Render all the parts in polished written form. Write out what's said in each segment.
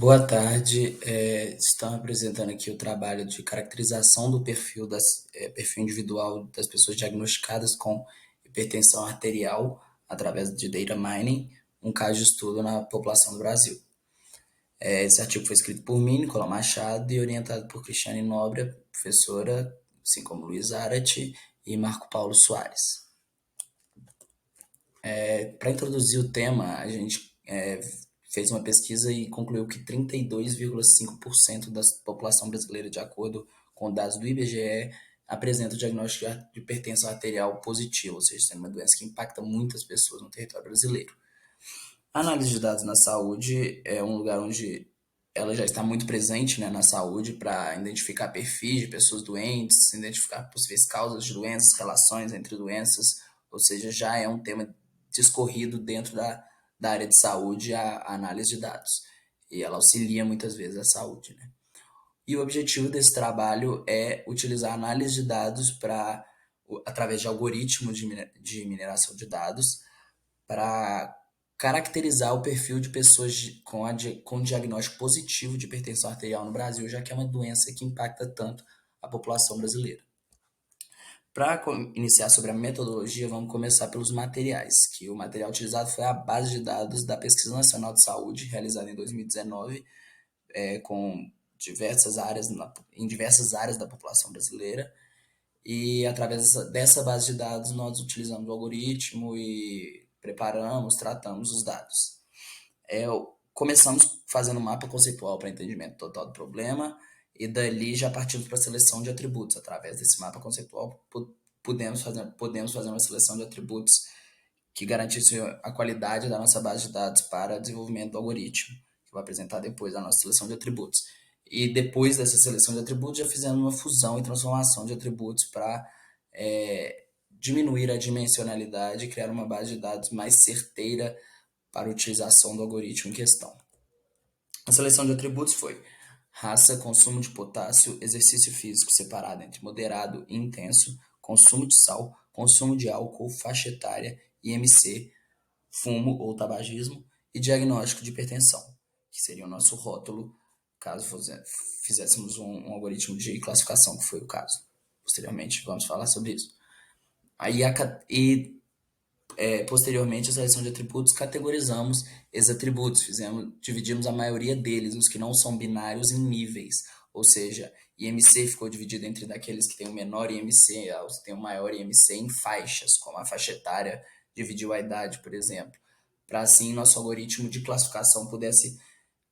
Boa tarde. Estamos apresentando aqui o trabalho de caracterização do perfil individual das pessoas diagnosticadas com hipertensão arterial através de data mining, um caso de estudo na população do Brasil. Esse artigo foi escrito por mim, Nicolau Machado, e orientado por Cristiane Nobre, professora, assim como Luiz Arati e Marco Paulo Soares. Para introduzir o tema, a gente fez uma pesquisa e concluiu que 32,5% da população brasileira, de acordo com dados do IBGE, apresenta o diagnóstico de hipertensão arterial positivo, ou seja, sendo uma doença que impacta muitas pessoas no território brasileiro. A análise de dados na saúde é um lugar onde ela já está muito presente, né, na saúde para identificar perfis de pessoas doentes, identificar possíveis causas de doenças, relações entre doenças, ou seja, já é um tema discorrido dentro da área de saúde a análise de dados. E ela auxilia muitas vezes a saúde, né? E o objetivo desse trabalho é utilizar a análise de dados através de algoritmos de mineração de dados, para caracterizar o perfil de pessoas com diagnóstico positivo de hipertensão arterial no Brasil, já que é uma doença que impacta tanto a população brasileira. Para iniciar sobre a metodologia, vamos começar pelos materiais, que o material utilizado foi a base de dados da Pesquisa Nacional de Saúde, realizada em 2019, com em diversas áreas da população brasileira. E através dessa base de dados, nós utilizamos o algoritmo e preparamos, tratamos os dados. Começamos fazendo um mapa conceitual para entendimento total do problema, e dali já partimos para a seleção de atributos. Através desse mapa conceitual, podemos fazer uma seleção de atributos que garantisse a qualidade da nossa base de dados para desenvolvimento do algoritmo, que vai apresentar depois a nossa seleção de atributos. E depois dessa seleção de atributos, já fizemos uma fusão e transformação de atributos para diminuir a dimensionalidade e criar uma base de dados mais certeira para a utilização do algoritmo em questão. A seleção de atributos foi raça, consumo de potássio, exercício físico separado entre moderado e intenso, consumo de sal, consumo de álcool, faixa etária, IMC, fumo ou tabagismo e diagnóstico de hipertensão, que seria o nosso rótulo caso fizéssemos um algoritmo de classificação, que foi o caso. Posteriormente vamos falar sobre isso. Posteriormente, a seleção de atributos, categorizamos esses atributos, dividimos a maioria deles, os que não são binários, em níveis, ou seja, IMC ficou dividido entre daqueles que têm o menor IMC aos que têm o maior IMC em faixas, como a faixa etária dividiu a idade, por exemplo, para assim nosso algoritmo de classificação pudesse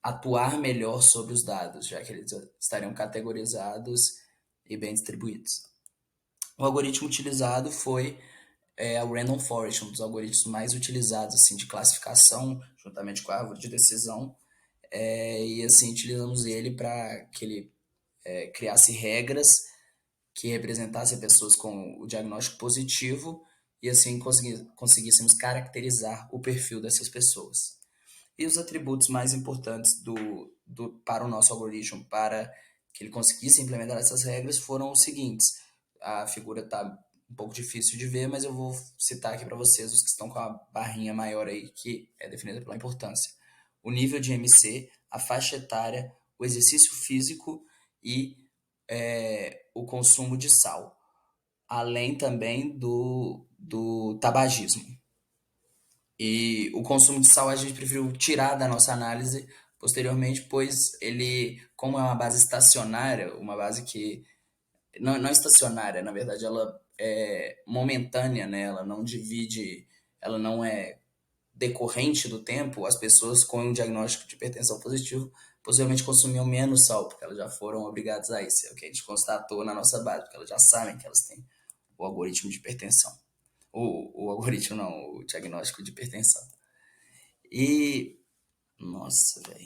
atuar melhor sobre os dados, já que eles estariam categorizados e bem distribuídos. O algoritmo utilizado foi o Random Forest, um dos algoritmos mais utilizados assim, de classificação, juntamente com a árvore de decisão, e assim utilizamos ele para que ele criasse regras que representassem pessoas com o diagnóstico positivo e assim conseguíssemos caracterizar o perfil dessas pessoas. E os atributos mais importantes para o nosso algoritmo, para que ele conseguisse implementar essas regras, foram os seguintes. A figura está um pouco difícil de ver, mas eu vou citar aqui para vocês os que estão com a barrinha maior aí, que é definida pela importância. O nível de MC, a faixa etária, o exercício físico e o consumo de sal, além também do tabagismo. E o consumo de sal a gente preferiu tirar da nossa análise posteriormente, pois ele, como é uma base estacionária, uma base que não estacionária, na verdade, ela é momentânea, né? Ela não divide, ela não é decorrente do tempo. As pessoas com um diagnóstico de hipertensão positivo possivelmente consumiam menos sal, porque elas já foram obrigadas a isso. É o que a gente constatou na nossa base, porque elas já sabem que elas têm o algoritmo de hipertensão. O algoritmo não, o diagnóstico de hipertensão. E, nossa, velho.